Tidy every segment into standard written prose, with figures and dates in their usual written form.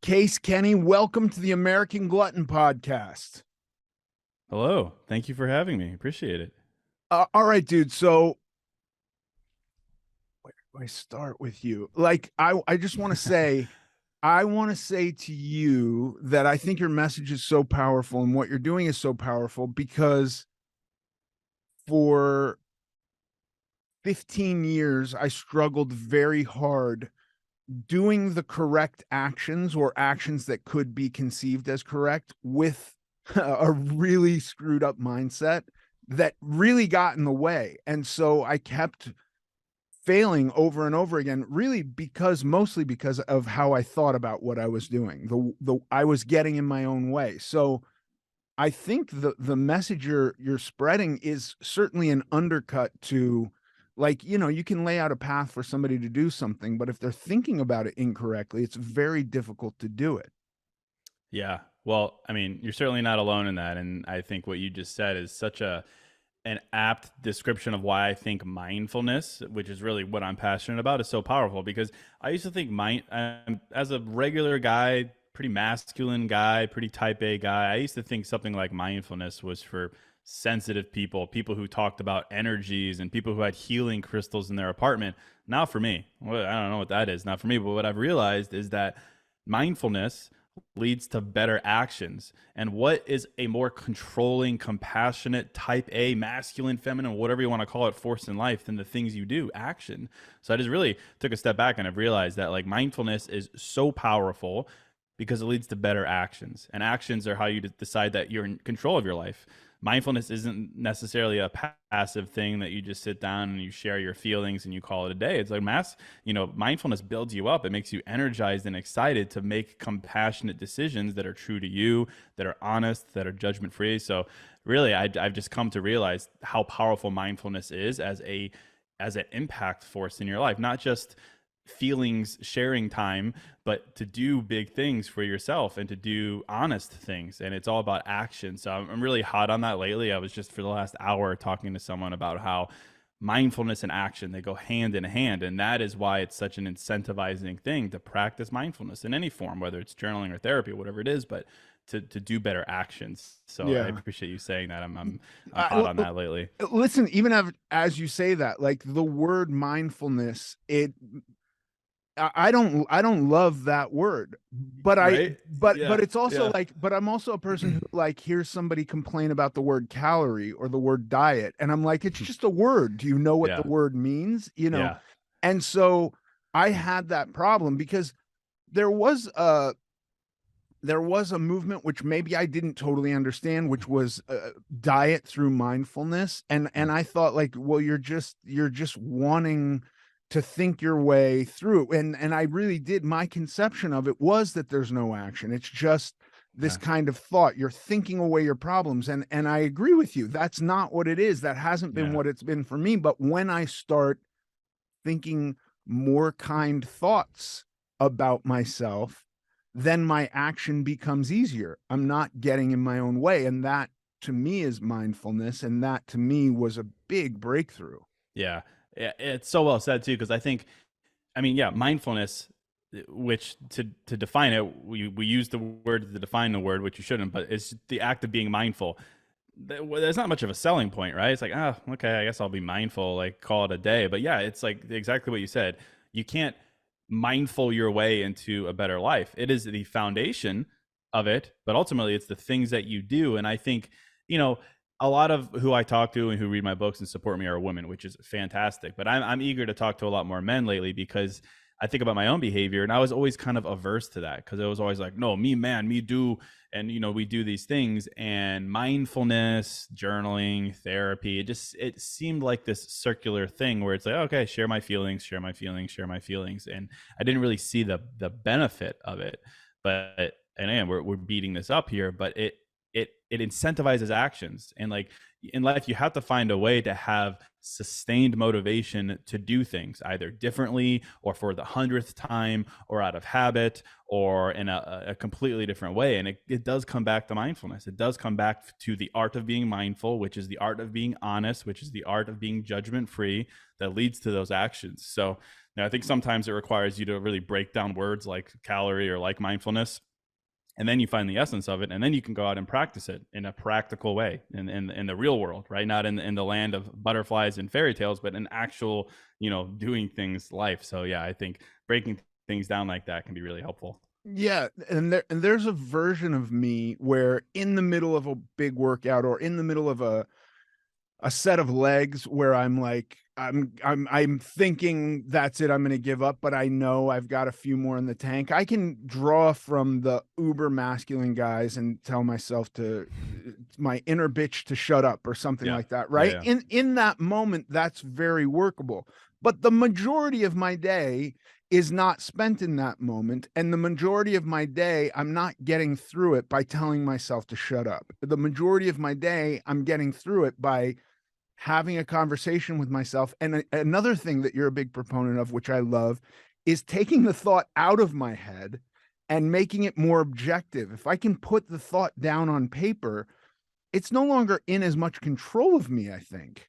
Case Kenney, welcome to the American Glutton Podcast. Hello. Thank you for having me. Appreciate it. All right, dude. So where do I start with you? I just want to say, I want to say to you that I think your message is so powerful and what you're doing is so powerful because for 15 years, I struggled very hard doing the correct actions or actions that could be conceived as correct with a really screwed up mindset that really got in the way. And so I kept failing over and over again, really mostly because of how I thought about what I was doing. The I was getting in my own way. So I think the message you're spreading is certainly an undercut to, like, you can lay out a path for somebody to do something, but if they're thinking about it incorrectly, it's very difficult to do it. Yeah. Well, I mean, you're certainly not alone in that. And I think what you just said is such an apt description of why I think mindfulness, which is really what I'm passionate about, is so powerful. Because I used to think as a regular guy, pretty masculine guy, pretty type A guy, I used to think something like mindfulness was for sensitive people who talked about energies and people who had healing crystals in their apartment. Now for me, well, I don't know what that is, not for me, but what I've realized is that mindfulness leads to better actions. And what is a more controlling, compassionate, type A, masculine, feminine, whatever you want to call it, force in life than the things you do, action? So I just really took a step back and I've realized that like mindfulness is so powerful because it leads to better actions. And actions are how you decide that you're in control of your life. Mindfulness isn't necessarily a passive thing that you just sit down and you share your feelings and you call it a day. It's like mindfulness builds you up. It makes you energized and excited to make compassionate decisions that are true to you, that are honest, that are judgment free. So really, I've just come to realize how powerful mindfulness is as an impact force in your life, not just feelings sharing time, but to do big things for yourself and to do honest things. And it's all about action. So I'm really hot on that lately. I was just for the last hour talking to someone about how mindfulness and action, they go hand in hand. And that is why it's such an incentivizing thing to practice mindfulness in any form, whether it's journaling or therapy, whatever it is, but to do better actions. So I Yeah. appreciate you saying that. I'm hot on that lately. Listen, even as you say that, like the word mindfulness, I don't love that word, but I Right? but Yeah. it's also Yeah. like, but I'm also a person who like hears somebody complain about the word calorie or the word diet, and I'm like, it's just a word. Do you know what the Yeah. word means? Yeah. And so I had that problem because there was a there was a movement which maybe I didn't totally understand, which was diet through mindfulness, and I thought like, well, you're just wanting to think your way through, and I really did. My conception of it was that there's no action; it's just this Yeah. kind of thought. You're thinking away your problems, and I agree with you. That's not what it is. That hasn't been Yeah. what it's been for me. But when I start thinking more kind thoughts about myself, then my action becomes easier. I'm not getting in my own way. And that to me is mindfulness. And that to me was a big breakthrough. Yeah. It's so well said too, because I mean, yeah, mindfulness, which to define it, we use the word to define the word, which you shouldn't, but it's the act of being mindful. There's not much of a selling point, right? It's like, okay, I guess I'll be mindful, like call it a day. But yeah, it's like exactly what you said. You can't mindful your way into a better life. It is the foundation of it, but ultimately it's the things that you do. And I think, you know, a lot of who I talk to and who read my books and support me are women, which is fantastic. But I'm eager to talk to a lot more men lately because I think about my own behavior, and I was always kind of averse to that because it was always like, no, me, man, me, do. And, we do these things, and mindfulness, journaling, therapy, it seemed like this circular thing where it's like, okay, share my feelings, share my feelings, share my feelings. And I didn't really see the benefit of it. But, and again, we're beating this up here, but it incentivizes actions. And like in life, you have to find a way to have sustained motivation to do things either differently or for the 100th time or out of habit or in a completely different way. And it does come back to mindfulness. It does come back to the art of being mindful, which is the art of being honest, which is the art of being judgment free, that leads to those actions. So And I think sometimes it requires you to really break down words like calorie or like mindfulness, and then you find the essence of it, and then you can go out and practice it in a practical way in the real world, right? Not in the land of butterflies and fairy tales, but in actual, doing things life. So yeah, I think breaking things down like that can be really helpful. Yeah, and there's a version of me where in the middle of a big workout or in the middle of a set of legs where I'm like, I'm thinking that's it, I'm gonna give up, but I know I've got a few more in the tank. I can draw from the uber masculine guys and tell myself to my inner bitch to shut up or something Yeah. like that, Yeah. right? Yeah. In that moment, that's very workable. But the majority of my day is not spent in that moment. And the majority of my day, I'm not getting through it by telling myself to shut up. The majority of my day, I'm getting through it by having a conversation with myself. And another thing that you're a big proponent of, which I love, is taking the thought out of my head and making it more objective. If I can put the thought down on paper, it's no longer in as much control of me, I think.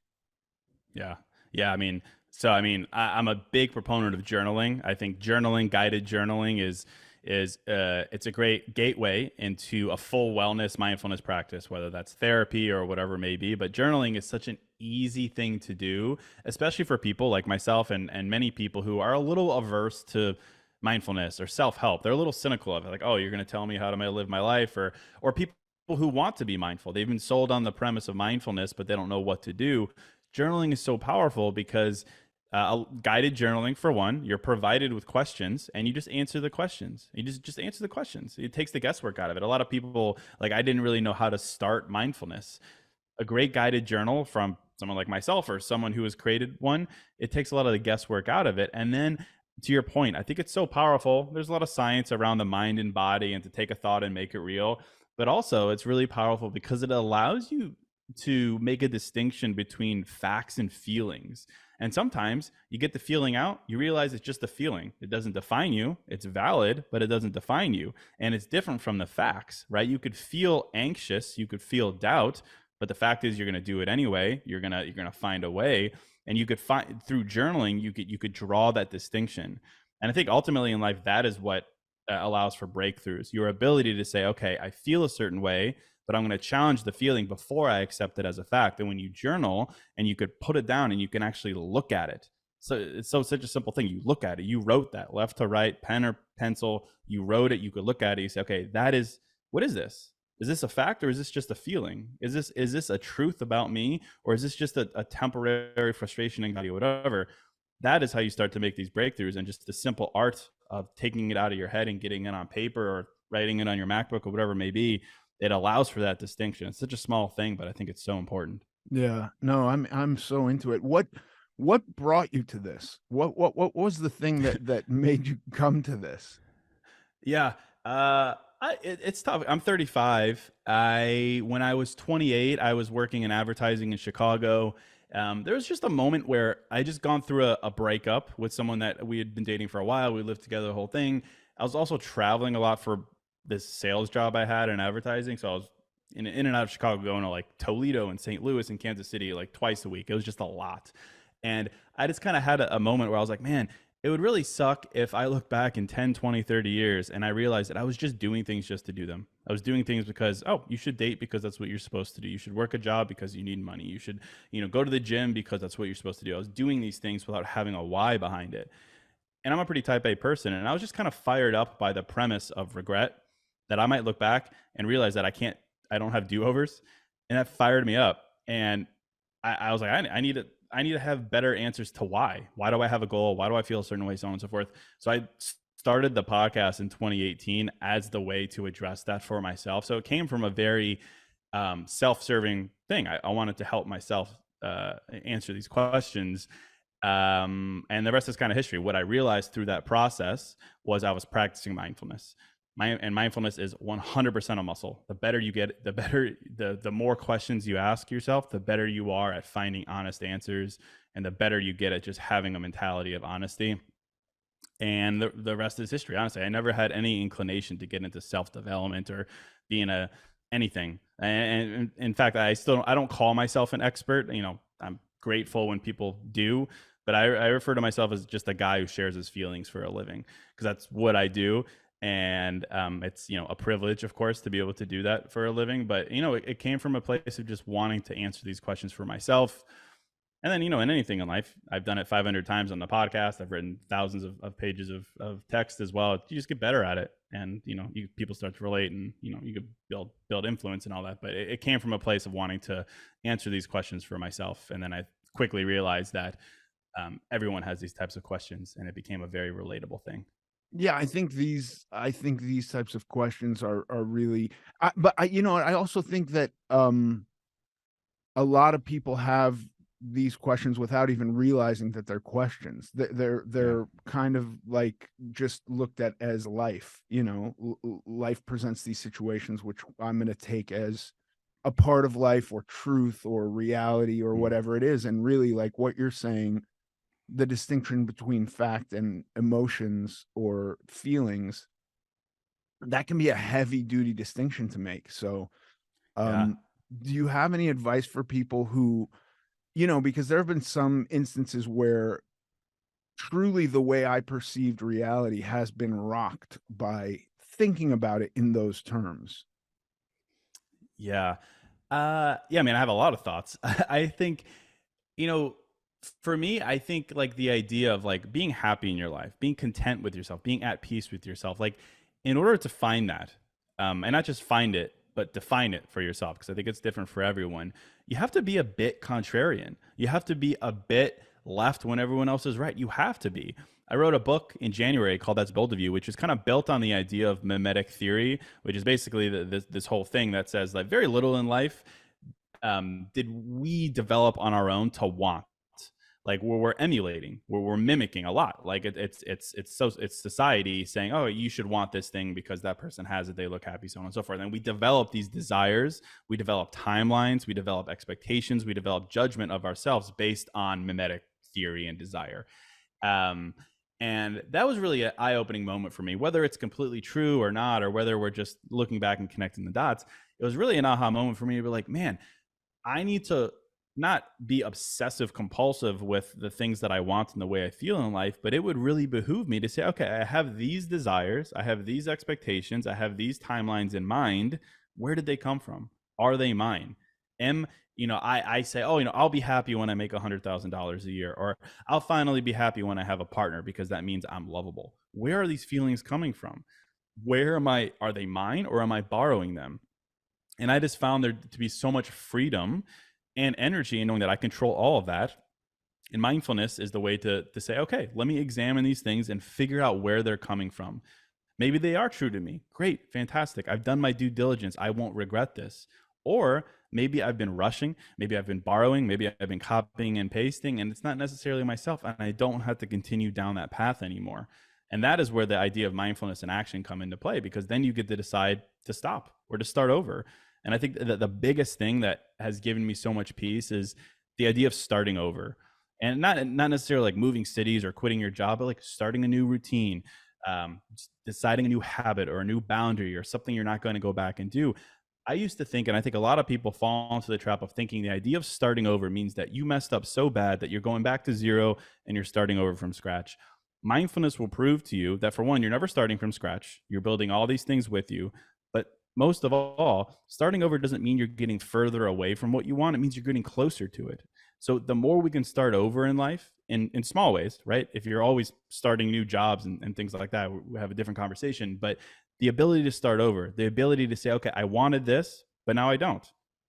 Yeah. Yeah. I'm a big proponent of journaling. I think journaling, guided journaling is it's a great gateway into a full wellness mindfulness practice, whether that's therapy or whatever it may be. But journaling is such an easy thing to do, especially for people like myself and many people who are a little averse to mindfulness or self-help. They're a little cynical of it, like, oh, you're going to tell me how to live my life, or people who want to be mindful. They've been sold on the premise of mindfulness, but they don't know what to do. Journaling is so powerful because guided journaling, for one, you're provided with questions and you just answer the questions. You just answer the questions. It takes the guesswork out of it. A lot of people, like, I didn't really know how to start mindfulness. A great guided journal from someone like myself or someone who has created one, it takes a lot of the guesswork out of it. And then, to your point, I think it's so powerful. There's a lot of science around the mind and body and to take a thought and make it real. But also, it's really powerful because it allows you to make a distinction between facts and feelings. And sometimes you get the feeling out, you realize it's just a feeling. It doesn't define you. It's valid, but it doesn't define you. And it's different from the facts, right? You could feel anxious, you could feel doubt, but the fact is you're going to do it anyway. You're going to find a way, and you could find through journaling you could draw that distinction. And I think ultimately in life that is what allows for breakthroughs. Your ability to say, okay, I feel a certain way, but I'm going to challenge the feeling before I accept it as a fact. And when you journal and you could put it down and you can actually look at it. So it's such a simple thing. You look at it, you wrote that left to right, pen or pencil, you wrote it, you could look at it, you say, okay, what is this? Is this a fact or is this just a feeling? Is this a truth about me, or is this just a temporary frustration, anxiety, whatever? That is how you start to make these breakthroughs, and just the simple art of taking it out of your head and getting it on paper or writing it on your MacBook or whatever it may be. It allows for that distinction. It's such a small thing, but I think it's so important. Yeah. No, I'm so into it. What brought you to this? What was the thing that made you come to this? Yeah. It's tough. I'm 35. When I was 28, I was working in advertising in Chicago. There was just a moment where I just gone through a breakup with someone that we had been dating for a while. We lived together the whole thing. I was also traveling a lot for this sales job I had in advertising. So I was in and out of Chicago, going to like Toledo and St. Louis and Kansas City like twice a week. It was just a lot. And I just kind of had a moment where I was like, man, it would really suck if I look back in 10, 20, 30 years and I realized that I was just doing things just to do them. I was doing things because, oh, you should date because that's what you're supposed to do. You should work a job because you need money. You should, go to the gym because that's what you're supposed to do. I was doing these things without having a why behind it. And I'm a pretty type A person. And I was just kind of fired up by the premise of regret, that I might look back and realize that I don't have do overs. And that fired me up. And I was like, I need to have better answers to why. Why do I have a goal? Why do I feel a certain way? So on and so forth. So I started the podcast in 2018 as the way to address that for myself. So it came from a very self-serving thing. I wanted to help myself answer these questions. And the rest is kind of history. What I realized through that process was I was practicing mindfulness. And mindfulness is 100% a muscle. The better you get, the more questions you ask yourself, the better you are at finding honest answers, and the better you get at just having a mentality of honesty. And the rest is history. Honestly, I never had any inclination to get into self-development or being anything. And in fact, I don't call myself an expert. I'm grateful when people do, but I refer to myself as just a guy who shares his feelings for a living because that's what I do. And it's a privilege, of course, to be able to do that for a living. But it came from a place of just wanting to answer these questions for myself. And then, in anything in life, I've done it 500 times on the podcast. I've written thousands of pages of text as well. You just get better at it. And, people start to relate and, you could build influence and all that. But it came from a place of wanting to answer these questions for myself. And then I quickly realized that everyone has these types of questions, and it became a very relatable thing. Yeah, I think these types of questions are really but I also think that a lot of people have these questions without even realizing that they're questions. Yeah. They're kind of like just looked at as life, life presents these situations which I'm going to take as a part of life or truth or reality or Mm. whatever it is. And really, like what you're saying, the distinction between fact and emotions or feelings, that can be a heavy duty distinction to make. So, Yeah. um, do you have any advice for people who, because there have been some instances where truly the way I perceived reality has been rocked by thinking about it in those terms. Yeah. Yeah, I mean, I have a lot of thoughts. I think, you know, for me, I think like the idea of like being happy in your life, being content with yourself, being at peace with yourself, like in order to find that, and not just find it, but define it for yourself, because I think it's different for everyone, you have to be a bit contrarian. You have to be a bit left when everyone else is right. You have to be. I wrote a book in January called That's Bold of You, which is kind of built on the idea of mimetic theory, which is basically this whole thing that says like very little in life did we develop on our own to want, like where we're emulating, where we're mimicking a lot, like it's society saying, oh, you should want this thing because that person has it, they look happy, so on and so forth. And we develop these desires, we develop timelines, we develop expectations, we develop judgment of ourselves based on mimetic theory and desire. um, and that was really an eye-opening moment for me, whether it's completely true or not, or whether we're just looking back and connecting the dots. It was really an aha moment for me to be like, man, I need to not be obsessive compulsive with the things that I want and the way I feel in life, but it would really behoove me to say, okay, I have these desires, I have these expectations, I have these timelines in mind. Where did they come from? Are they mine? Am I say, oh, I'll be happy when I make $100,000 a year, or I'll finally be happy when I have a partner because that means I'm lovable. Where are these feelings coming from? Where am I? Are they mine or am I borrowing them? And I just found there to be so much freedom and energy in knowing that I control all of that. And mindfulness is the way to say, okay, let me examine these things and figure out where they're coming from. Maybe they are true to me. Great, fantastic. I've done my due diligence. I won't regret this. Or maybe I've been rushing, maybe I've been borrowing, maybe I've been copying and pasting, and it's not necessarily myself, and I don't have to continue down that path anymore. And that is where the idea of mindfulness and action come into play, because then you get to decide to stop or to start over. And I think that the biggest thing that has given me so much peace is the idea of starting over. And not necessarily like moving cities or quitting your job, but like starting a new routine, deciding a new habit or a new boundary or something you're not going to go back and do. I used to think, and I think a lot of people fall into the trap of thinking the idea of starting over means that you messed up so bad that you're going back to zero and you're starting over from scratch. Mindfulness will prove to you that, for one, you're never starting from scratch. You're building all these things with you. But most of all, starting over doesn't mean you're getting further away from what you want. It means you're getting closer to it. So the more we can start over in life in small ways, right? If you're always starting new jobs and things like that, we have a different conversation. But the ability to start over, the ability to say, okay, I wanted this, but now I don't.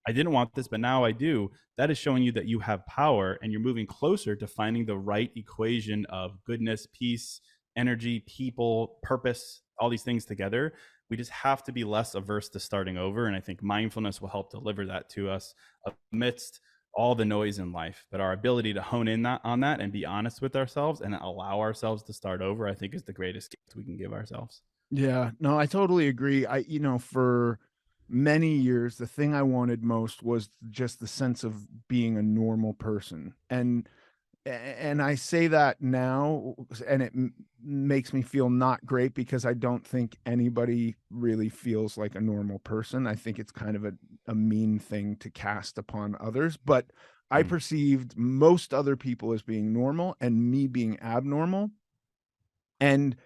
I didn't want this, but now I do. That is showing you that you have power and you're moving closer to finding the right equation of goodness, peace, energy, people, purpose, all these things together. We just have to be less averse to starting over. And I think mindfulness will help deliver that to us amidst all the noise in life. But our ability to hone in on that and be honest with ourselves and allow ourselves to start over, I think is the greatest gift we can give ourselves. Yeah, no, I totally agree. For many years, the thing I wanted most was just the sense of being a normal person. And I say that now, and it makes me feel not great because I don't think anybody really feels like a normal person. I think it's kind of a mean thing to cast upon others. But I perceived most other people as being normal and me being abnormal. And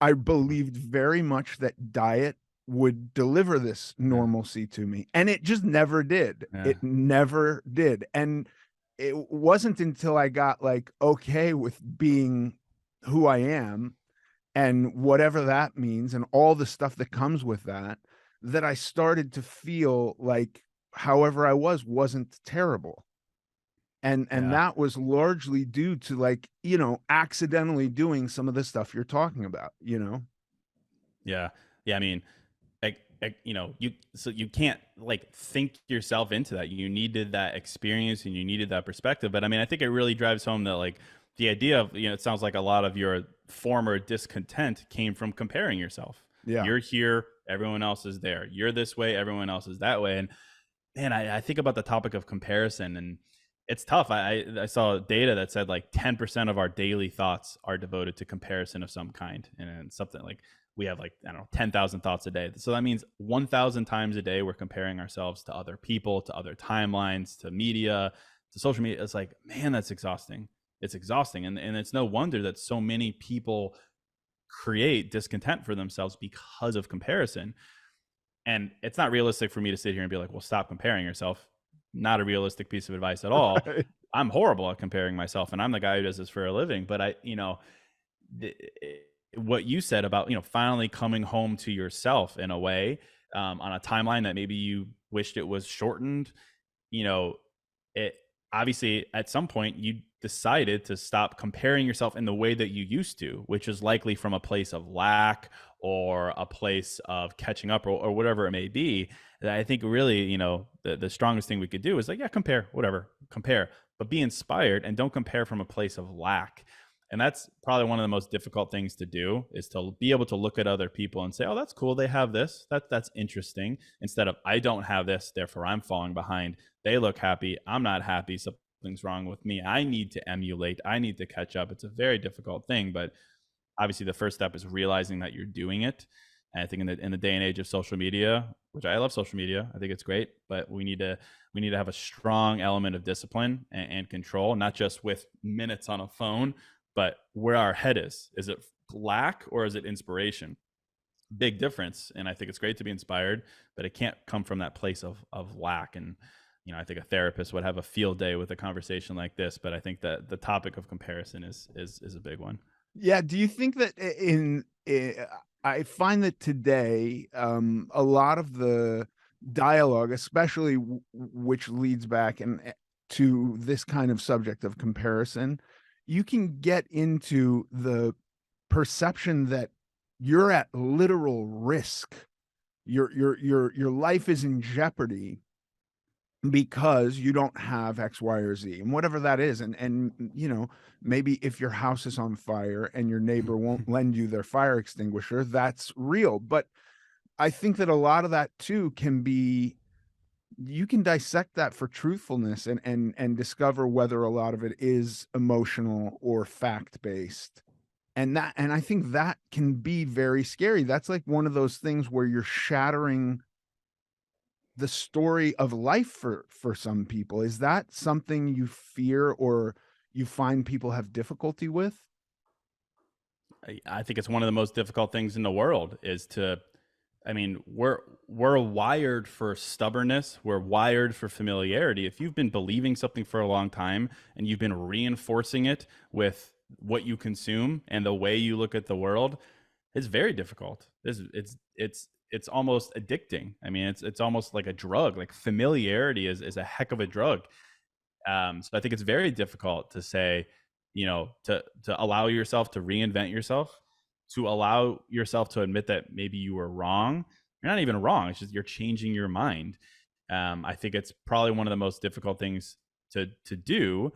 I believed very much that diet would deliver this Yeah. normalcy to me, and it just never did. Yeah. It never did, and it wasn't until I got, like, okay with being who I am and whatever that means and all the stuff that comes with that, that I started to feel like however I was wasn't terrible. And Yeah. that was largely due to, like, accidentally doing some of the stuff you're talking about, you know? Yeah. Yeah. I mean, you can't like think yourself into that. You needed that experience and you needed that perspective. But I mean, I think it really drives home that like the idea of, it sounds like a lot of your former discontent came from comparing yourself. Yeah. You're here, everyone else is there. You're this way, everyone else is that way. And man, I think about the topic of comparison, and it's tough. I saw data that said like 10% of our daily thoughts are devoted to comparison of some kind, and something like we have like, I don't know, 10,000 thoughts a day. So that means 1,000 times a day we're comparing ourselves to other people, to other timelines, to media, to social media. It's like, man, that's exhausting. It's exhausting, and it's no wonder that so many people create discontent for themselves because of comparison. And it's not realistic for me to sit here and be like, well, stop comparing yourself. Not a realistic piece of advice at all. Right. I'm horrible at comparing myself, and I'm the guy who does this for a living. But the, what you said about, finally coming home to yourself in a way, on a timeline that maybe you wished it was shortened, you know, it obviously at some point you decided to stop comparing yourself in the way that you used to, which is likely from a place of lack or a place of catching up, or whatever it may be. That I think really, the strongest thing we could do is like, yeah, compare, whatever, compare, but be inspired and don't compare from a place of lack. And that's probably one of the most difficult things to do, is to be able to look at other people and say, oh, that's cool, they have this, that's interesting, instead of I don't have this, therefore I'm falling behind. They look happy, I'm not happy, something's wrong with me, I need to emulate, I need to catch up. It's a very difficult thing, but obviously the first step is realizing that you're doing it. And I think in the day and age of social media, which I love social media, I think it's great, but we need to have a strong element of discipline and control, not just with minutes on a phone, but where our head is. Is it lack or is it inspiration? Big difference. And I think it's great to be inspired, but it can't come from that place of lack. And I think a therapist would have a field day with a conversation like this, but I think that the topic of comparison is a big one. Yeah, do you think that I find that today, a lot of the dialogue, especially which leads back to this kind of subject of comparison, you can get into the perception that you're at literal risk. Your life is in jeopardy because you don't have X, Y, or Z, and whatever that is. And maybe if your house is on fire and your neighbor won't lend you their fire extinguisher, that's real. But I think that a lot of that too can be, you can dissect that for truthfulness and discover whether a lot of it is emotional or fact-based. And I think that can be very scary. That's like one of those things where you're shattering the story of life for some people. Is that something you fear or you find people have difficulty with? I think it's one of the most difficult things in the world is to, I mean, we're wired for stubbornness. We're wired for familiarity. If you've been believing something for a long time and you've been reinforcing it with what you consume and the way you look at the world, it's very difficult. It's almost addicting. I mean, it's almost like a drug. Like familiarity is a heck of a drug. So I think it's very difficult to say, to allow yourself to reinvent yourself, to allow yourself to admit that maybe you were wrong. You're not even wrong. It's just you're changing your mind. I think it's probably one of the most difficult things to do,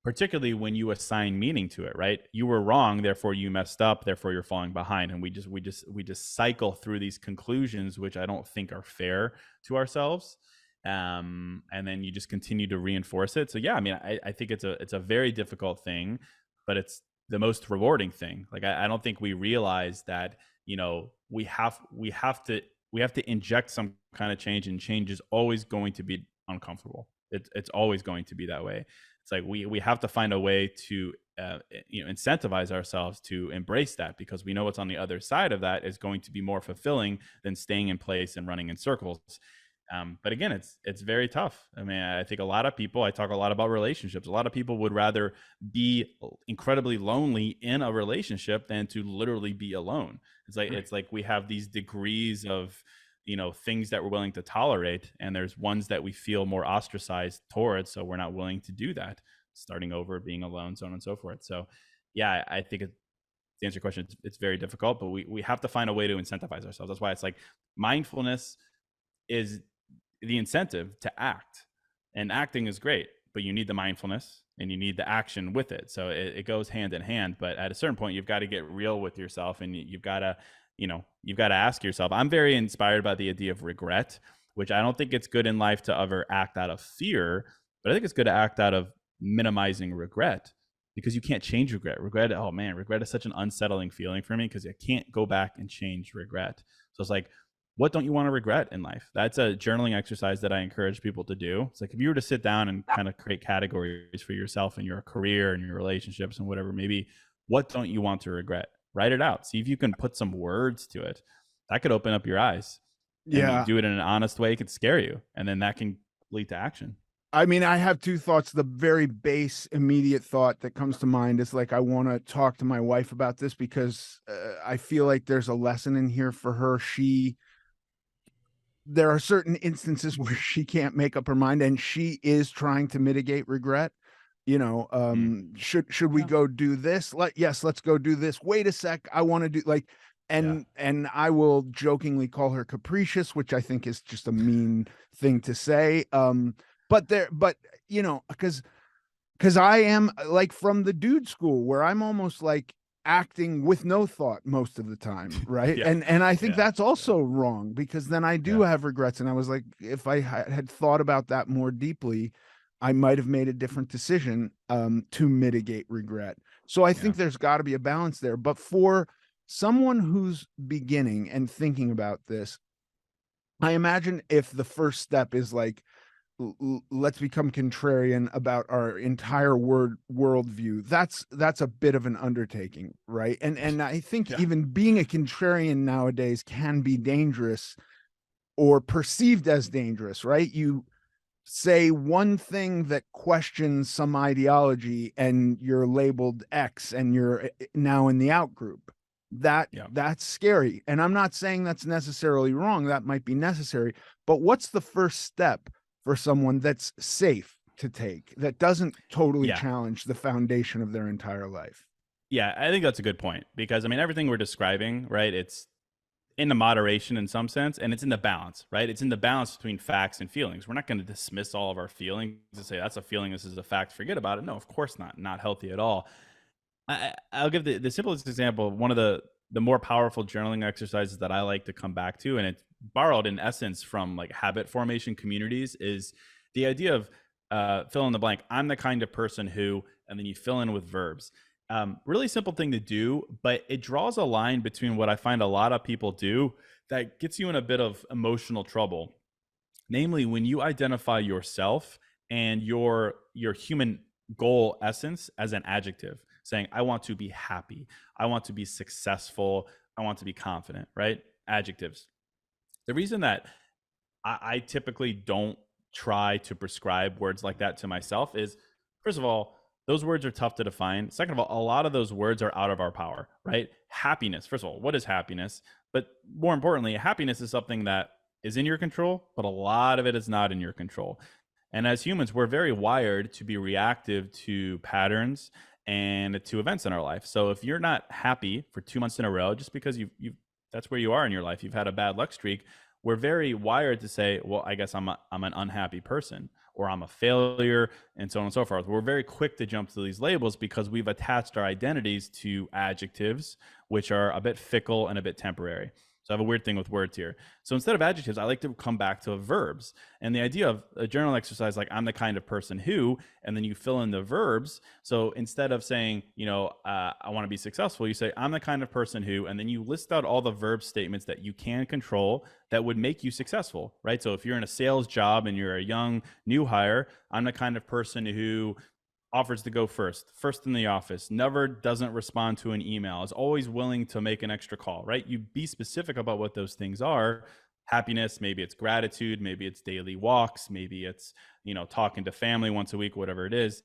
particularly when you assign meaning to it. Right? You were wrong, therefore you messed up, therefore you're falling behind, and we just cycle through these conclusions, which I don't think are fair to ourselves. And then you just continue to reinforce it. So yeah, I mean, I think it's a very difficult thing, but it's the most rewarding thing. Like I don't think we realize that, we have to inject some kind of change, and change is always going to be uncomfortable. It's always going to be that way. It's like we have to find a way to incentivize ourselves to embrace that, because we know what's on the other side of that is going to be more fulfilling than staying in place and running in circles. But again, it's very tough. I mean, I think a lot of people, I talk a lot about relationships. A lot of people would rather be incredibly lonely in a relationship than to literally be alone. Right. It's like we have these degrees of things that we're willing to tolerate, and there's ones that we feel more ostracized towards, so we're not willing to do that. Starting over, being alone, so on and so forth. So, yeah, I think to answer your question, it's very difficult, but we have to find a way to incentivize ourselves. That's why it's like mindfulness is the incentive to act, and acting is great, but you need the mindfulness and you need the action with it. So it goes hand in hand. But at a certain point, you've got to get real with yourself, and you've got to, you've got to ask yourself. I'm very inspired by the idea of regret, which I don't think it's good in life to ever act out of fear, but I think it's good to act out of minimizing regret, because you can't change regret. Oh man, regret is such an unsettling feeling for me because I can't go back and change regret. So it's like, what don't you want to regret in life? That's a journaling exercise that I encourage people to do. It's like, if you were to sit down and kind of create categories for yourself and your career and your relationships and whatever, maybe what don't you want to regret? Write it out. See if you can put some words to it. That could open up your eyes. And you Yeah. do it in an honest way, it could scare you. And then that can lead to action. I mean, I have two thoughts. The very base immediate thought that comes to mind is like, I want to talk to my wife about this because I feel like there's a lesson in here for her. There are certain instances where she can't make up her mind, and she is trying to mitigate regret. Mm. Should we Yeah. go do this? Yes, let's go do this. Wait a sec, I want to do like, Yeah. and I will jokingly call her capricious, which I think is just a mean thing to say. But because I am like from the dude school where I'm almost like acting with no thought most of the time, right? Yeah. And I think Yeah. that's also wrong, because then I do Yeah. have regrets. And I was like, if I had thought about that more deeply, I might have made a different decision to mitigate regret. So I Yeah. think there's got to be a balance there. But for someone who's beginning and thinking about this, I imagine if the first step is like, let's become contrarian about our entire worldview, that's a bit of an undertaking, right? And I think Yeah. even being a contrarian nowadays can be dangerous, or perceived as dangerous, right? You say one thing that questions some ideology and you're labeled X, and you're now in the out group. Yeah. That's scary. And I'm not saying that's necessarily wrong. That might be necessary. But what's the first step for someone that's safe to take, that doesn't totally Yeah. challenge the foundation of their entire life? Yeah. I think that's a good point, because I mean, everything we're describing, right? It's in the moderation in some sense, and it's in the balance, right? It's in the balance between facts and feelings. We're not going to dismiss all of our feelings and say that's a feeling, this is a fact, forget about it. No, of course not. Not healthy at all. I'll give the simplest example. One of the more powerful journaling exercises that I like to come back to, and it's borrowed in essence from like habit formation communities, is the idea of fill in the blank. I'm the kind of person who, and then you fill in with verbs. Really simple thing to do, but it draws a line between what I find a lot of people do that gets you in a bit of emotional trouble. Namely, when you identify yourself and your human goal essence as an adjective, saying, I want to be happy, I want to be successful, I want to be confident, right? Adjectives. The reason that I typically don't try to prescribe words like that to myself is, first of all, those words are tough to define. Second of all, a lot of those words are out of our power, right? Happiness. First of all, what is happiness? But more importantly, happiness is something that is in your control, but a lot of it is not in your control. And as humans, we're very wired to be reactive to patterns and to events in our life. So if you're not happy for 2 months in a row, just because you've that's where you are in your life, you've had a bad luck streak, we're very wired to say, well, I guess I'm an unhappy person, or I'm a failure, and so on and so forth. We're very quick to jump to these labels because we've attached our identities to adjectives, which are a bit fickle and a bit temporary. So I have a weird thing with words here. So instead of adjectives, I like to come back to verbs. And the idea of a journal exercise, like I'm the kind of person who, and then you fill in the verbs. So instead of saying, I want to be successful, you say, I'm the kind of person who, and then you list out all the verb statements that you can control that would make you successful, right? So if you're in a sales job and you're a young new hire, I'm the kind of person who offers to go first in the office, never doesn't respond to an email, is always willing to make an extra call, right? You be specific about what those things are. Happiness, maybe it's gratitude, maybe it's daily walks, maybe it's, talking to family once a week, whatever it is.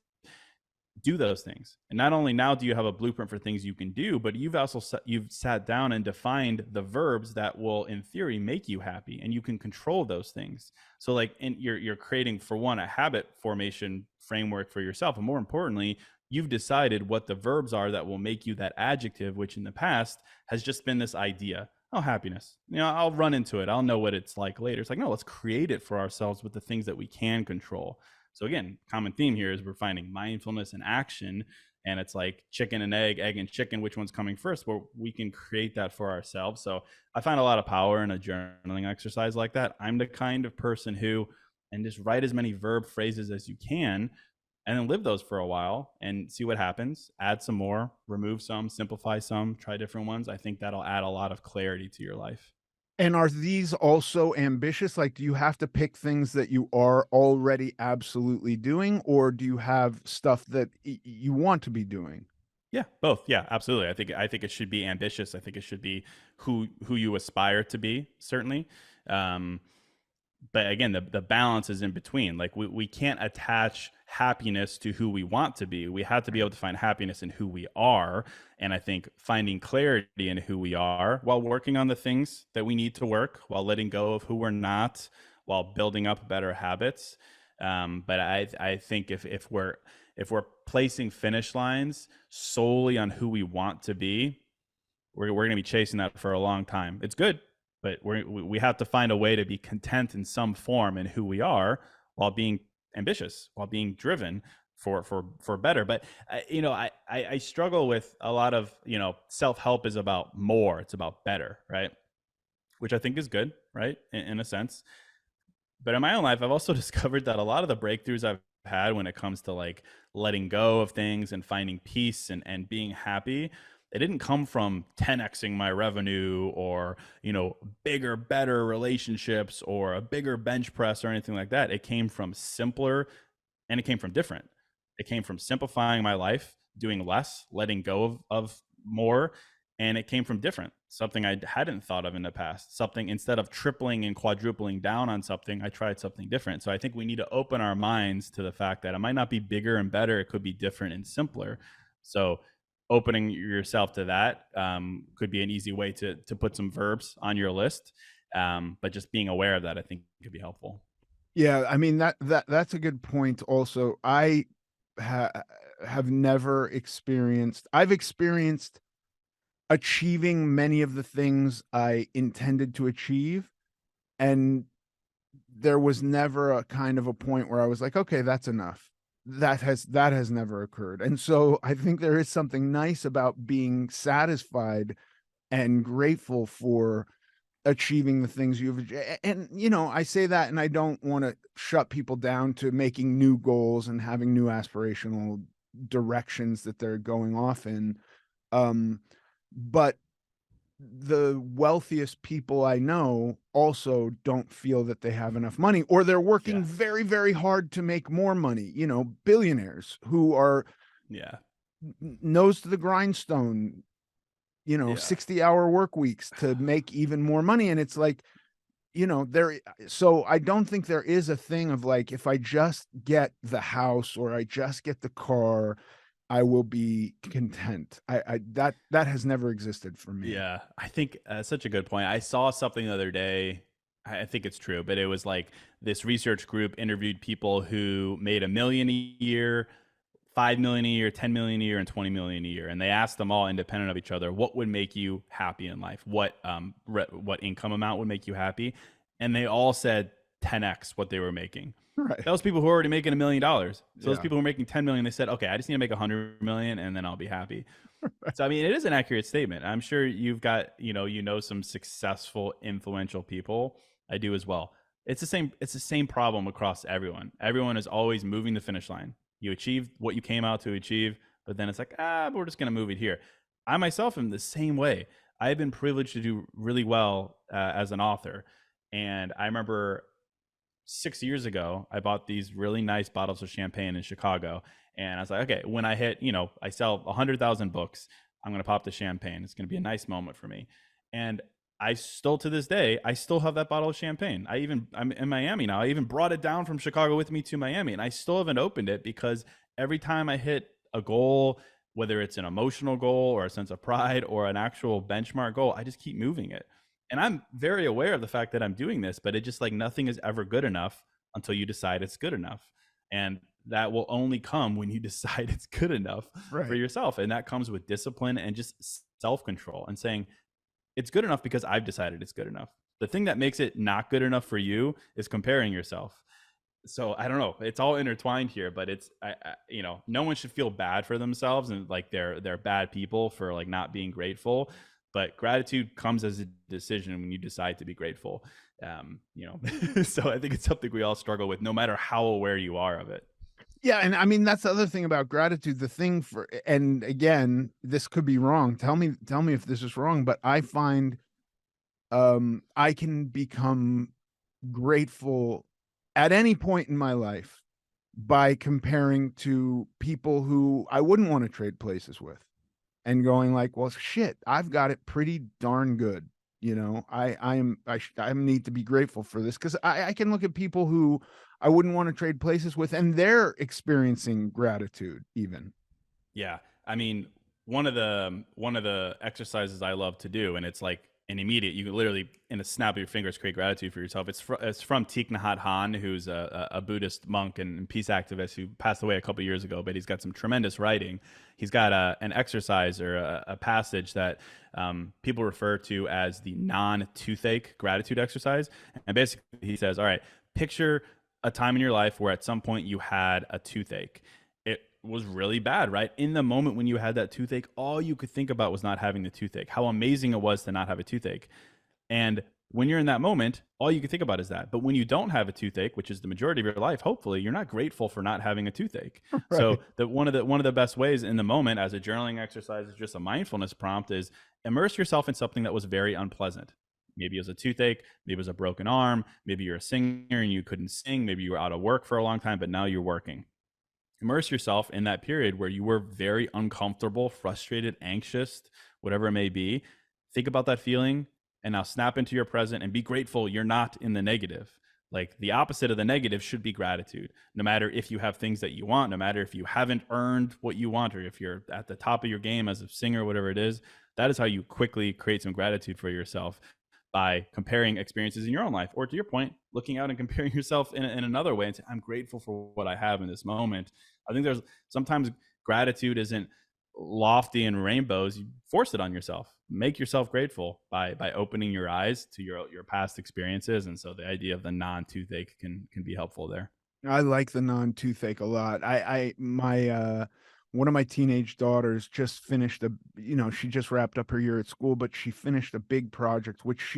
Do those things. And not only now do you have a blueprint for things you can do, but you've sat down and defined the verbs that will in theory make you happy, and you can control those things. So like you're creating, for one, a habit formation framework for yourself, and more importantly, you've decided what the verbs are that will make you that adjective, which in the past has just been this idea. Oh, happiness, I'll run into it, I'll know what it's like later. It's like, no, let's create it for ourselves with the things that we can control. So again, common theme here is we're finding mindfulness and action, and it's like chicken and egg and chicken, which one's coming first? Well, we can create that for ourselves. So I find a lot of power in a journaling exercise like that. I'm the kind of person who, and just write as many verb phrases as you can, and then live those for a while and see what happens. Add some more, remove some, simplify some, try different ones. I think that'll add a lot of clarity to your life. And are these also ambitious? Like, do you have to pick things that you are already absolutely doing, or do you have stuff that you want to be doing? Yeah, both. Yeah, absolutely. I think it should be ambitious. I think it should be who you aspire to be, certainly. Um, but again, the balance is in between. Like we can't attach happiness to who we want to be. We have to be able to find happiness in who we are. And I think finding clarity in who we are while working on the things that we need to work, while letting go of who we're not, while building up better habits. But I think if we're placing finish lines solely on who we want to be, we're going to be chasing that for a long time. It's good, but we have to find a way to be content in some form in who we are, while being ambitious, while being driven for better. But I struggle with a lot of, self-help is about more, it's about better, right? Which I think is good, right, in a sense. But in my own life, I've also discovered that a lot of the breakthroughs I've had when it comes to like letting go of things and finding peace and being happy, it didn't come from 10xing my revenue, or, bigger, better relationships, or a bigger bench press, or anything like that. It came from simpler, and it came from different. It came from simplifying my life, doing less, letting go of more, and it came from different, something I hadn't thought of in the past. Something, instead of tripling and quadrupling down on something, I tried something different. So I think we need to open our minds to the fact that it might not be bigger and better, it could be different and simpler. So opening yourself to that could be an easy way to put some verbs on your list. But just being aware of that, I think, could be helpful. Yeah, I mean, that's a good point also. I ha have never experienced I've experienced achieving many of the things I intended to achieve, and there was never a kind of a point where I was like, "Okay, that's enough." That has never occurred, and so I think there is something nice about being satisfied and grateful for achieving the things I say that, and I don't wanna shut people down to making new goals and having new aspirational directions that they're going off in, um, but the wealthiest people I know also don't feel that they have enough money, or they're working Yeah. very, very hard to make more money, billionaires who are Yeah. nose to the grindstone, Yeah. 60-hour work weeks to make even more money, and it's like, so I don't think there is a thing of like, if I just get the house or I just get the car, I will be content. That has never existed for me. Yeah, I think such a good point. I saw something the other day. I think it's true, but it was like this research group interviewed people who made 1 million a year, 5 million a year, 10 million a year, and 20 million a year, and they asked them all, independent of each other, what would make you happy in life? What income amount would make you happy? And they all said 10x what they were making. Right. Those people who are already making $1 million. So those Yeah. people who are making 10 million, they said, okay, I just need to make 100 million and then I'll be happy. So I mean, it is an accurate statement. I'm sure you've got, some successful, influential people. I do as well. It's the same problem across everyone. Everyone is always moving the finish line. You achieve what you came out to achieve, but then it's like, but we're just going to move it here. I myself am the same way. I've been privileged to do really well as an author. And I remember 6 years ago, I bought these really nice bottles of champagne in Chicago. And I was like, okay, when I hit, I sell 100,000 books, I'm going to pop the champagne. It's going to be a nice moment for me. And I still, to this day, I still have that bottle of champagne. I'm in Miami now. I even brought it down from Chicago with me to Miami. And I still haven't opened it because every time I hit a goal, whether it's an emotional goal or a sense of pride or an actual benchmark goal, I just keep moving it. And I'm very aware of the fact that I'm doing this, but it just like nothing is ever good enough until you decide it's good enough. And that will only come when you decide it's good enough for Right. yourself. And that comes with discipline and just self control and saying, it's good enough because I've decided it's good enough. The thing that makes it not good enough for you is comparing yourself. So I don't know. It's all intertwined here, but no one should feel bad for themselves and like they're bad people for like not being grateful. But gratitude comes as a decision when you decide to be grateful. So I think it's something we all struggle with, no matter how aware you are of it. Yeah, and I mean, that's the other thing about gratitude, the thing for and again, this could be wrong. Tell me if this is wrong, but I find, I can become grateful at any point in my life by comparing to people who I wouldn't wanna trade places with. And going like, "Well, shit, I've got it pretty darn good." I need to be grateful for this because I can look at people who I wouldn't wanna trade places with, and they're experiencing gratitude even. Yeah. I mean, one of the exercises I love to do, and it's like an immediate, you can literally in a snap of your fingers create gratitude for yourself. It's from Thich Nhat Hanh, who's a Buddhist monk and peace activist who passed away a couple years ago, but he's got some tremendous writing. He's got an exercise or a passage that people refer to as the non-toothache gratitude exercise. And basically he says, all right, picture a time in your life where at some point you had a toothache. It was really bad, right? In the moment when you had that toothache, all you could think about was not having the toothache, how amazing it was to not have a toothache. And when you're in that moment, all you can think about is that. But when you don't have a toothache, which is the majority of your life, hopefully, you're not grateful for not having a toothache. Right. So one of the best ways in the moment as a journaling exercise is just a mindfulness prompt is immerse yourself in something that was very unpleasant. Maybe it was a toothache, maybe it was a broken arm, maybe you're a singer and you couldn't sing, maybe you were out of work for a long time, but now you're working. Immerse yourself in that period where you were very uncomfortable, frustrated, anxious, whatever it may be. Think about that feeling and now snap into your present and be grateful you're not in the negative. Like the opposite of the negative should be gratitude. No matter if you have things that you want, no matter if you haven't earned what you want, or if you're at the top of your game as a singer, whatever it is, that is how you quickly create some gratitude for yourself by comparing experiences in your own life. Or to your point, looking out and comparing yourself in another way and say, I'm grateful for what I have in this moment. I think there's sometimes gratitude isn't lofty and rainbows. You force it on yourself. Make yourself grateful by opening your eyes to your past experiences. And so the idea of the non-toothache can be helpful there. I like the non-toothache a lot. One of my teenage daughters just finished she just wrapped up her year at school, but she finished a big project, which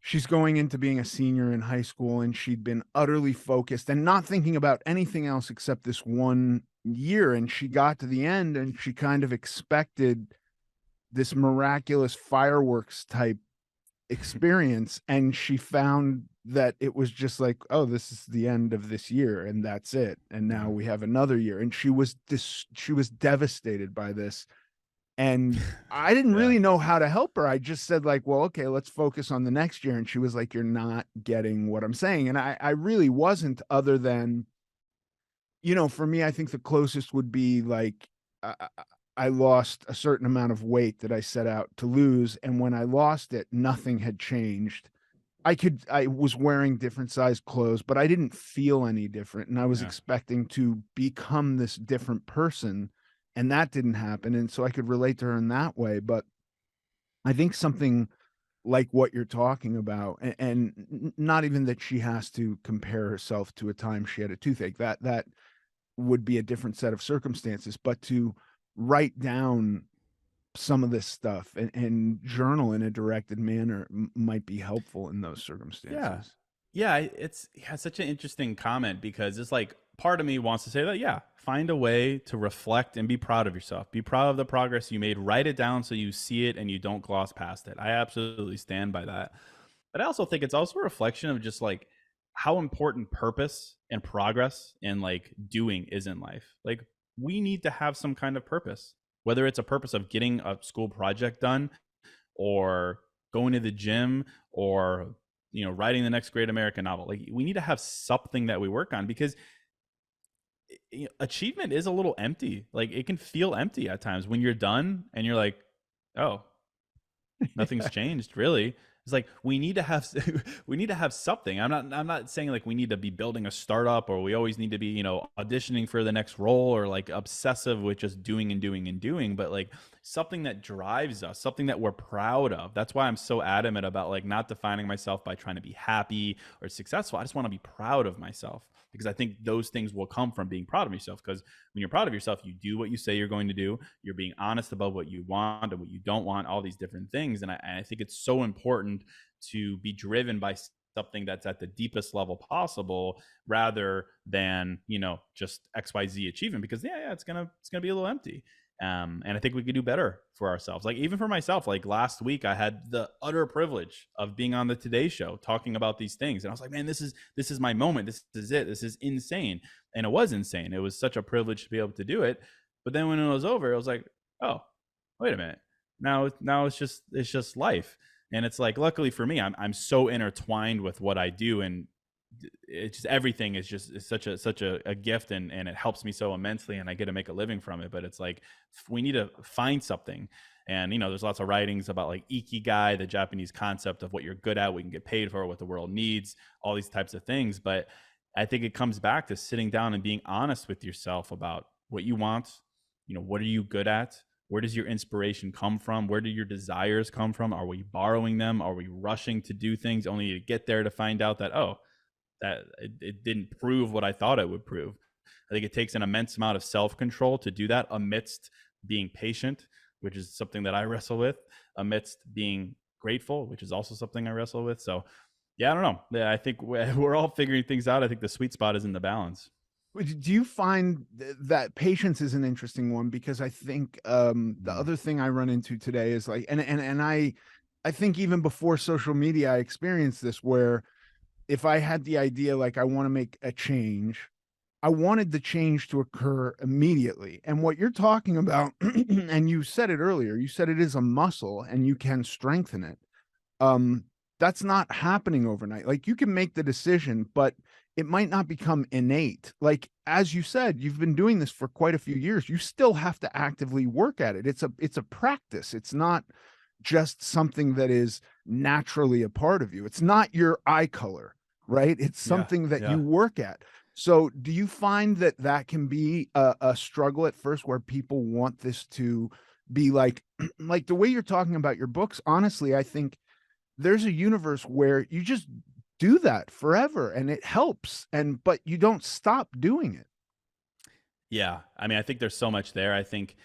she's going into being a senior in high school, and she'd been utterly focused and not thinking about anything else except this one year, and she got to the end, and she kind of expected this miraculous fireworks type experience, and she found that it was just like, "Oh, this is the end of this year, and that's it, and now Yeah. we have another year," and she was devastated by this, and I didn't Yeah. really know how to help her. I just said like, "Well, okay, let's focus on the next year," and she was like, "You're not getting what I'm saying," and I really wasn't, other than, for me, I think the closest would be like, I lost a certain amount of weight that I set out to lose, and when I lost it, nothing had changed. I was wearing different size clothes, but I didn't feel any different, and I was Yeah. expecting to become this different person, and that didn't happen, and so I could relate to her in that way. But I think something like what you're talking about, and not even that she has to compare herself to a time she had a toothache. That would be a different set of circumstances, but to write down some of this stuff and journal in a directed manner might be helpful in those Yeah. circumstances. Yeah, it's yeah, such an interesting comment because it's like part of me wants to say that, yeah, find a way to reflect and be proud of yourself. Be proud of the progress you made. Write it down so you see it and you don't gloss past it. I absolutely stand by that. But I also think it's also a reflection of just like how important purpose and progress and like doing is in life. Like we need to have some kind of purpose, whether it's a purpose of getting a school project done or going to the gym or writing the next great American novel. Like we need to have something that we work on because achievement is a little empty. Like it can feel empty at times when you're done and you're like, oh, nothing's changed really. It's like we need to have we need to have something. I'm not saying like we need to be building a startup or we always need to be auditioning for the next role or like obsessive with just doing and doing and doing, but like something that drives us, something that we're proud of. That's why I'm so adamant about like not defining myself by trying to be happy or successful. I just want to be proud of myself because I think those things will come from being proud of yourself, because when you're proud of yourself, you do what you say you're going to do. You're being honest about what you want and what you don't want, all these different things. And I think it's so important to be driven by something that's at the deepest level possible rather than just XYZ achievement, because yeah, it's gonna be a little empty. And I think we could do better for ourselves. Like even for myself, like last week I had the utter privilege of being on the Today Show talking about these things, and I was like, man, this is my moment. This is it. This is insane. And it was insane. It was such a privilege to be able to do it. But then when it was over, it was like, oh, wait a minute. Now it's just life. And it's like, luckily for me, I'm so intertwined with what I do, and it's just everything is just is such a gift, and it helps me so immensely, and I get to make a living from it. But it's like we need to find something. And there's lots of writings about like ikigai, the Japanese concept of what you're good at, what you can get paid for, what the world needs, all these types of things. But I think it comes back to sitting down and being honest with yourself about what you want. What are you good at? Where does your inspiration come from? Where do your desires come from? Are we borrowing them? Are we rushing to do things only to get there to find out that, oh, that it didn't prove what I thought it would prove? I think it takes an immense amount of self-control to do that, amidst being patient, which is something that I wrestle with, amidst being grateful, which is also something I wrestle with. So yeah, I don't know. Yeah, I think we're all figuring things out. I think the sweet spot is in the balance. Do you find that patience is an interesting one? Because I think the Mm. other thing I run into today is like, and I think even before social media, I experienced this where if I had the idea like I want to make a change, I wanted the change to occur immediately. And what you're talking about, and you said it earlier, you said it is a muscle and you can strengthen it. um that's not happening overnight. Like you can make the decision, but it might not become innate. Like as you said, you've been doing this for quite a few years. You still have to actively work at it. It's a practice. It's not just something that is naturally a part of you. It's not your eye color, right? It's Yeah, something that you yeah. work at. So do you find that that can be a struggle at first, where people want this to be like like the way you're talking about your books? Honestly, I think there's a universe where you just do that forever and it helps, and but you don't stop doing it. Yeah. I mean, I think there's so much there. I think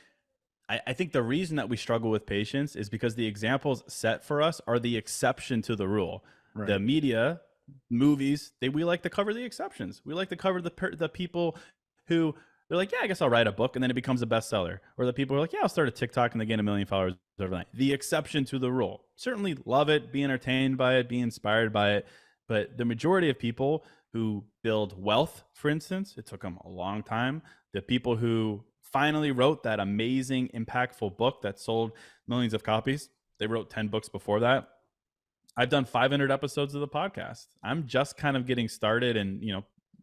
the reason that we struggle with patience is because the examples set for us are the exception to the rule. The Right. media, movies, we like to cover the exceptions. We like to cover the people who they're like, yeah, I guess I'll write a book, and then it becomes a bestseller. Or the people who are like, yeah, I'll start a TikTok and they gain 1 million followers overnight. The exception to the rule. Certainly love it, be entertained by it, be inspired by it. But the majority of people who build wealth, for instance, it took them a long time. The people who finally wrote that amazing, impactful book that sold millions of copies, they wrote 10 books before that. I've done 500 episodes of the podcast. I'm just kind of getting started and,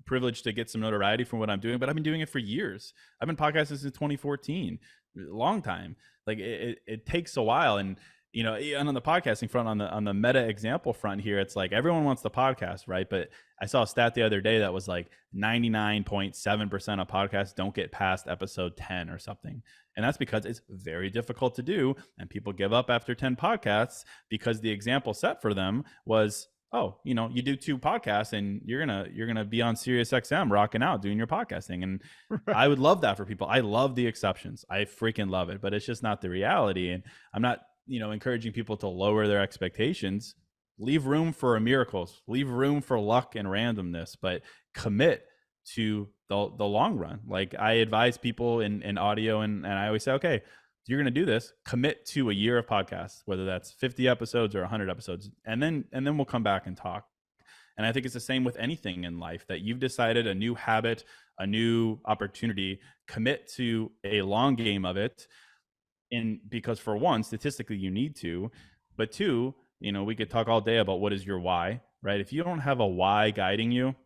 privileged to get some notoriety from what I'm doing, but I've been doing it for years. I've been podcasting since 2014, a long time. Like it takes a while. And, and on the podcasting front, on the meta example front here, it's like everyone wants the podcast, right? But I saw a stat the other day that was like 99.7% of podcasts don't get past episode 10 or something. And that's because it's very difficult to do. And people give up after 10 podcasts because the example set for them was, oh, you do 2 podcasts and you're gonna be on Sirius XM rocking out doing your podcasting. And Right. I would love that for people. I love the exceptions. I freaking love it, but it's just not the reality. And I'm not, encouraging people to lower their expectations. Leave room for miracles, leave room for luck and randomness, but commit to the long run. Like I advise people in audio, and I always say, okay, you're going to do this, commit to a year of podcasts, whether that's 50 episodes or 100 episodes, and then we'll come back and talk. And I think it's the same with anything in life that you've decided a new habit, a new opportunity, commit to a long game of it. And because for one, statistically you need to, but two, we could talk all day about what is your why, right? If you don't have a why guiding you,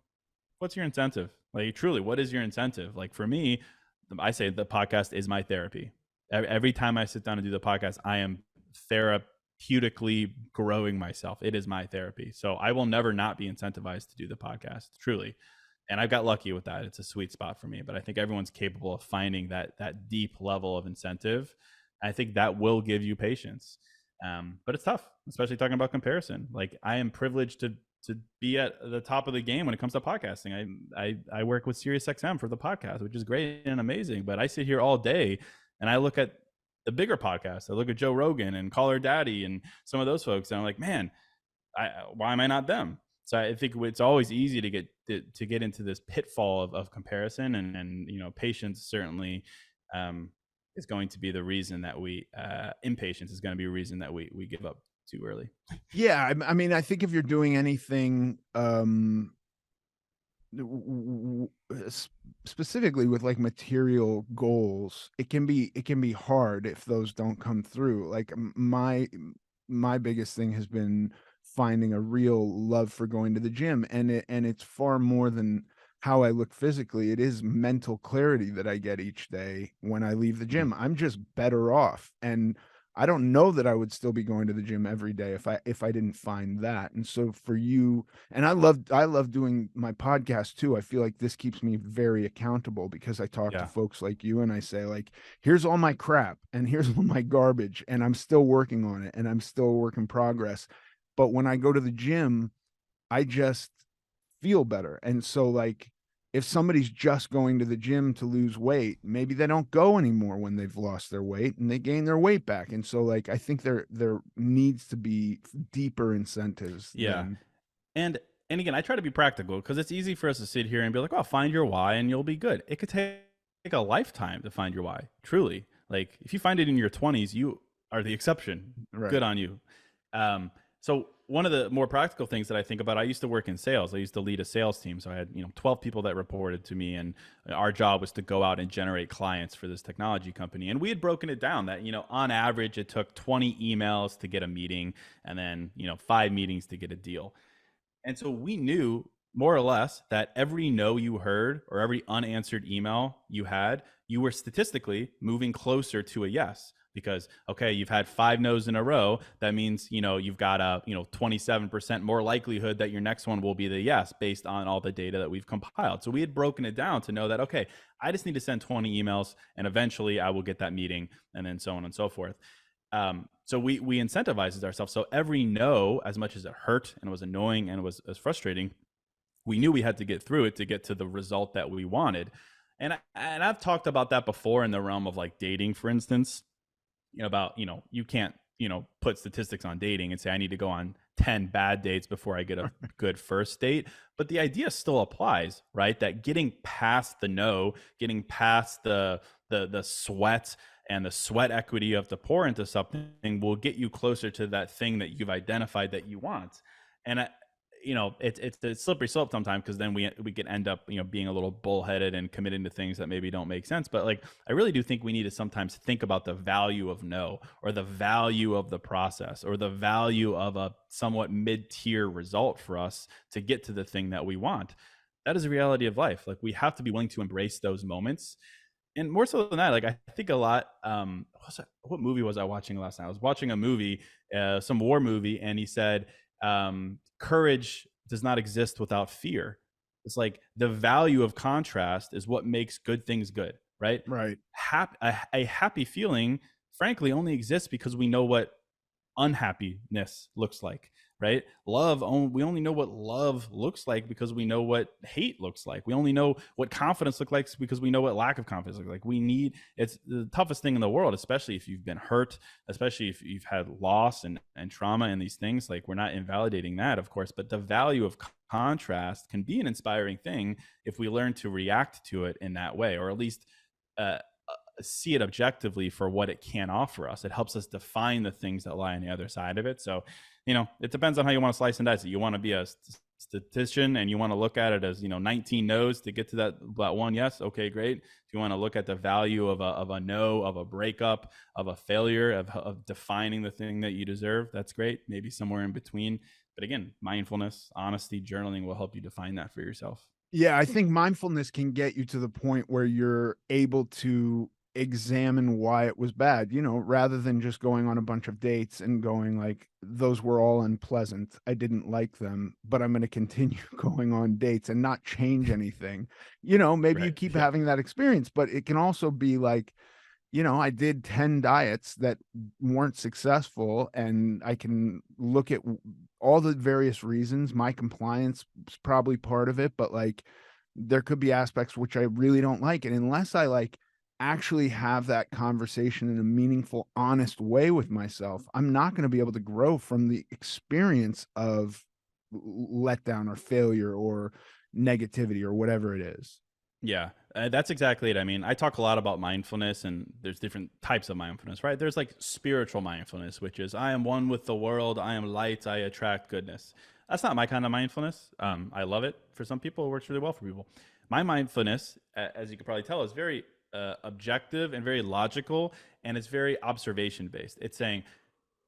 what's your incentive? Like truly, what is your incentive? Like for me, I say the podcast is my therapy. Every time I sit down and do the podcast, I am therapeutically growing myself. It is my therapy. So I will never not be incentivized to do the podcast, truly. And I've got lucky with that. It's a sweet spot for me, but I think everyone's capable of finding that deep level of incentive. I think that will give you patience. But it's tough, especially talking about comparison. Like I am privileged to be at the top of the game when it comes to podcasting. I work with SiriusXM for the podcast, which is great and amazing. But I sit here all day and I look at the bigger podcasts. I look at Joe Rogan and Call Her Daddy and some of those folks, and I'm like, man, why am I not them? So I think it's always easy to get into this pitfall of comparison, and patience certainly is going to be the reason that impatience is going to be a reason that we give up too early. Yeah, I mean, I think if you're doing anything, specifically with like material goals, it can be hard if those don't come through. Like my biggest thing has been finding a real love for going to the gym, and it's far more than how I look physically. It is mental clarity that I get each day when I leave the gym. I'm just better off, and I don't know that I would still be going to the gym every day if I didn't find that. And so for you, and I love doing my podcast too. I feel like this keeps me very accountable because I talk to Yeah. folks like you and I say like, here's all my crap and here's all my garbage, and I'm still working on it and I'm still a work in progress. But when I go to the gym, I just feel better. And so like if somebody's just going to the gym to lose weight, maybe they don't go anymore when they've lost their weight and they gain their weight back. And so like I think there needs to be deeper incentives Yeah. than And again, I try to be practical because it's easy for us to sit here and be like, "Oh, find your why and you'll be good." It could take a lifetime to find your why. Truly, like if you find it in your 20s, you are the exception. right. Good on you. So one of the more practical things that I think about, I used to work in sales. I used to lead a sales team, so I had 12 people that reported to me, and our job was to go out and generate clients for this technology company. And we had broken it down that on average it took 20 emails to get a meeting, and then 5 meetings to get a deal. And so we knew more or less that every no you heard or every unanswered email you had, you were statistically moving closer to a yes. Because okay, you've had 5 no's in a row. That means you've got a 27% more likelihood that your next one will be the yes, based on all the data that we've compiled. So we had broken it down to know that okay, I just need to send 20 emails, and eventually I will get that meeting, and then so on and so forth. So we incentivized ourselves. So every no, as much as it hurt and it was annoying and it was frustrating, we knew we had to get through it to get to the result that we wanted. And I've talked about that before in the realm of like dating, for instance. About you can't put statistics on dating and say I need to go on 10 bad dates before I get a good first date. But the idea still applies, right? That getting past the no, getting past the sweat and the sweat equity you have to pour into something will get you closer to that thing that you've identified that you want. And it's a slippery slope sometimes, because then we can end up being a little bullheaded and committing to things that maybe don't make sense. But like I really do think we need to sometimes think about the value of no, or the value of the process, or the value of a somewhat mid-tier result for us to get to the thing that we want. That is the reality of life. Like we have to be willing to embrace those moments. and more so than that, like I think a lot. What movie was I watching last night? I was watching a movie, some war movie, and he said, "Courage does not exist without fear." It's like the value of contrast is what makes good things good, right? Right. A happy feeling, frankly, only exists because we know what unhappiness looks like, right? We only know what love looks like because we know what hate looks like. We only know what confidence looks like because we know what lack of confidence looks like. It's the toughest thing in the world, especially if you've been hurt, especially if you've had loss and trauma and these things. Like, we're not invalidating that, of course, but the value of contrast can be an inspiring thing if we learn to react to it in that way, or at least uh, see it objectively for what it can offer us. It helps us define the things that lie on the other side of it. So, it depends on how you want to slice and dice it. You want to be a statistician and you want to look at it as, 19 no's to get to that one yes. Okay, great. If you want to look at the value of a no, of a breakup, of a failure, of defining the thing that you deserve, that's great. Maybe somewhere in between. But again, mindfulness, honesty, journaling will help you define that for yourself. Yeah, I think mindfulness can get you to the point where you're able to examine why it was bad, rather than just going on a bunch of dates and going like, those were all unpleasant. I didn't like them, but I'm going to continue going on dates and not change anything. Maybe you Right. keep Yeah. having that experience, but it can also be like, I did 10 diets that weren't successful, and I can look at all the various reasons. My compliance is probably part of it, but like there could be aspects which I really don't like. And unless I like actually have that conversation in a meaningful, honest way with myself, I'm not going to be able to grow from the experience of letdown or failure or negativity or whatever it is. Yeah, that's exactly it. I mean, I talk a lot about mindfulness, and there's different types of mindfulness, right? There's like spiritual mindfulness, which is I am one with the world, I am light, I attract goodness. That's not my kind of mindfulness. I love it. For some people, it works really well for people. My mindfulness, as you can probably tell, is very objective and very logical, and it's very observation based. It's saying,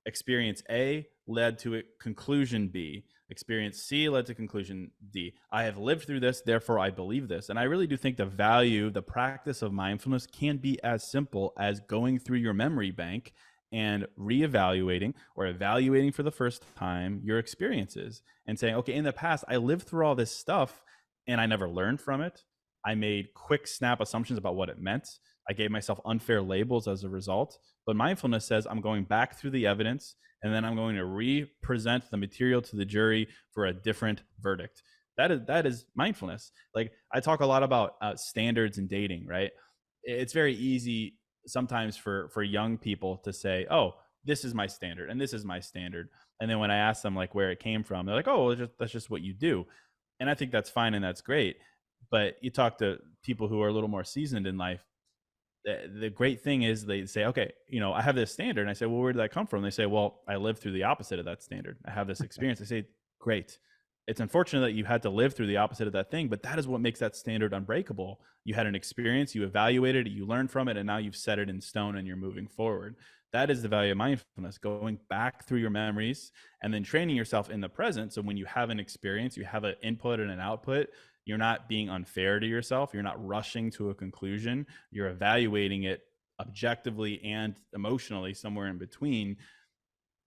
experience A led to a conclusion B. Experience C led to conclusion D. I have lived through this, therefore I believe this. And I really do think the practice of mindfulness can be as simple as going through your memory bank and reevaluating or evaluating for the first time your experiences and saying, okay, in the past, I lived through all this stuff and I never learned from it. I made quick snap assumptions about what it meant. I gave myself unfair labels as a result. But mindfulness says I'm going back through the evidence and then I'm going to re-present the material to the jury for a different verdict. That is mindfulness. Like, I talk a lot about standards in dating, right? It's very easy sometimes for young people to say, "Oh, this is my standard and this is my standard." And then when I ask them like where it came from, they're like, "Oh, well, that's just what you do." And I think that's fine and that's great. But you talk to people who are a little more seasoned in life, the great thing is they say, okay, I have this standard. And I say, well, where did that come from? They say, well, I lived through the opposite of that standard. I have this experience. I say, great. It's unfortunate that you had to live through the opposite of that thing, but that is what makes that standard unbreakable. You had an experience, you evaluated it, you learned from it, and now you've set it in stone and you're moving forward. That is the value of mindfulness, going back through your memories and then training yourself in the present. So when you have an experience, you have an input and an output, you're not being unfair to yourself. You're not rushing to a conclusion. You're evaluating it objectively and emotionally, somewhere in between,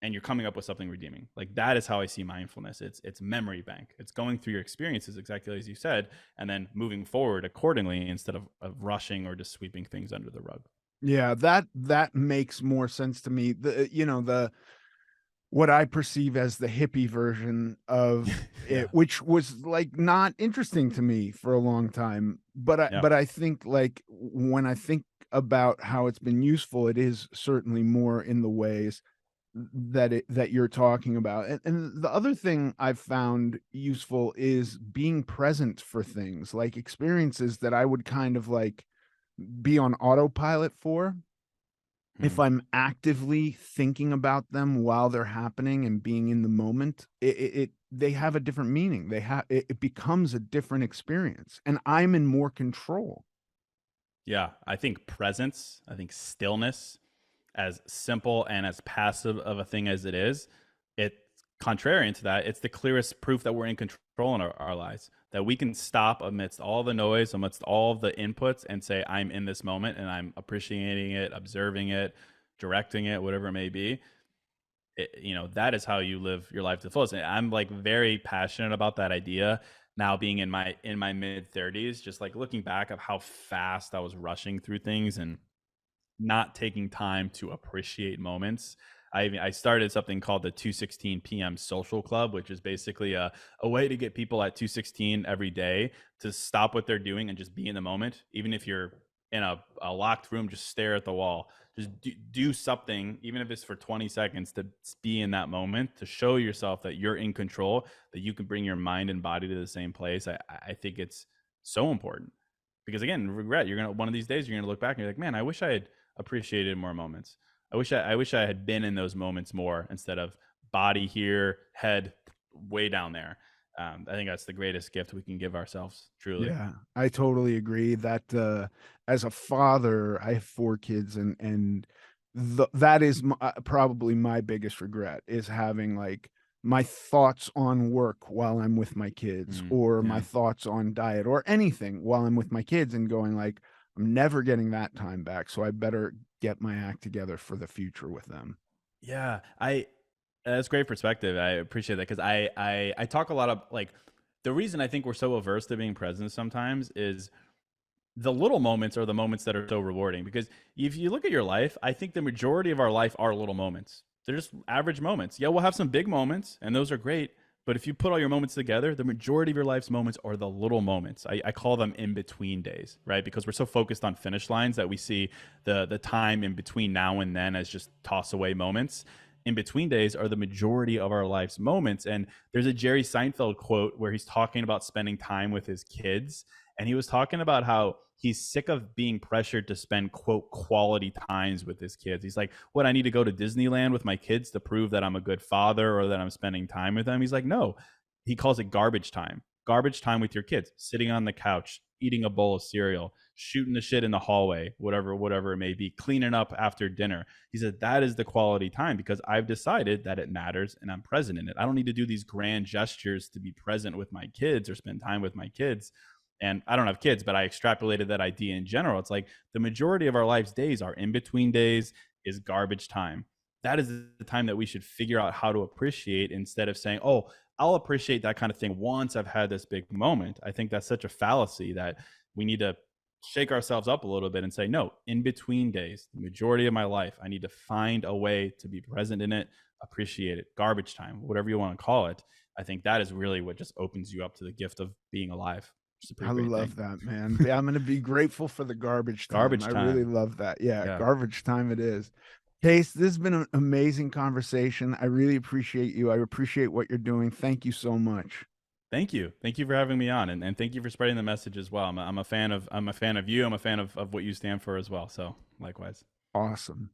and you're coming up with something redeeming. Like, that is how I see mindfulness. It's memory bank. It's going through your experiences exactly as you said, and then moving forward accordingly instead of rushing or just sweeping things under the rug. Yeah, that makes more sense to me. The what I perceive as the hippie version of it, Yeah. which was like not interesting to me for a long time. But I Yeah. but I think like when I think about how it's been useful, it is certainly more in the ways that you're talking about. And the other thing I've found useful is being present for things like experiences that I would kind of like be on autopilot for. If Hmm. I'm actively thinking about them while they're happening and being in the moment, they have a different meaning. It becomes a different experience, and I'm in more control. Yeah. I think presence, I think stillness, as simple and as passive of a thing as it is, it's contrarian to that, it's the clearest proof that we're in control in our lives, that we can stop amidst all the noise, amidst all the inputs, and say, I'm in this moment and I'm appreciating it, observing it, directing it, whatever it may be. That is how you live your life to the fullest. And I'm like very passionate about that idea now, being in my mid 30s, just like looking back of how fast I was rushing through things and not taking time to appreciate moments. I started something called the 2:16 p.m. social club, which is basically a way to get people at 2:16 every day to stop what they're doing and just be in the moment. Even if you're in a locked room, just stare at the wall. Just do something, even if it's for 20 seconds, to be in that moment, to show yourself that you're in control, that you can bring your mind and body to the same place. I think it's so important because, again, regret. You're gonna one of these days you're gonna look back and you're like, man, I wish I had appreciated more moments. I wish I had been in those moments more instead of body here, head way down there. I think that's the greatest gift we can give ourselves, truly. Yeah, I totally agree that, as a father, I have 4 kids and that is probably my biggest regret is having, like, my thoughts on work while I'm with my kids or my Yeah. thoughts on diet or anything while I'm with my kids and going like, "I'm never getting that time back, so I better get my act together for the future with them." Yeah, I that's great perspective. I appreciate that because I talk a lot of like the reason I think we're so averse to being present sometimes is the little moments are the moments that are so rewarding because if you look at your life, I think the majority of our life are little moments. They're just average moments. Yeah, we'll have some big moments, and those are great. But if you put all your moments together, the majority of your life's moments are the little moments. I call them in between days, right? Because we're so focused on finish lines that we see the time in between now and then as just toss away moments. In between days are the majority of our life's moments. And there's a Jerry Seinfeld quote where he's talking about spending time with his kids, and he was talking about how he's sick of being pressured to spend quote quality times with his kids. He's like, what, I need to go to Disneyland with my kids to prove that I'm a good father or that I'm spending time with them? He's like, no. He calls it garbage time. Garbage time with your kids, sitting on the couch, eating a bowl of cereal, shooting the shit in the hallway, whatever it may be, cleaning up after dinner. He said that is the quality time because I've decided that it matters and I'm present in it. I don't need to do these grand gestures to be present with my kids or spend time with my kids. And I don't have kids, but I extrapolated that idea in general. It's like the majority of our life's days are in between days, is garbage time. That is the time that we should figure out how to appreciate instead of saying, oh, I'll appreciate that kind of thing once I've had this big moment. I think that's such a fallacy that we need to shake ourselves up a little bit and say, no, in between days, the majority of my life, I need to find a way to be present in it, appreciate it, garbage time, whatever you want to call it. I think that is really what just opens you up to the gift of being alive. It's a I pretty great love thing. that, man. Yeah, I'm gonna be grateful for the garbage time. I Garbage really time. love that. Yeah, Yeah. garbage time it is. Case, this has been an amazing conversation. I really appreciate you. I appreciate what you're doing. Thank you so much. Thank you. Thank you for having me on, and thank you for spreading the message as well. I'm a fan of you. I'm a fan of what you stand for as well. So likewise. Awesome.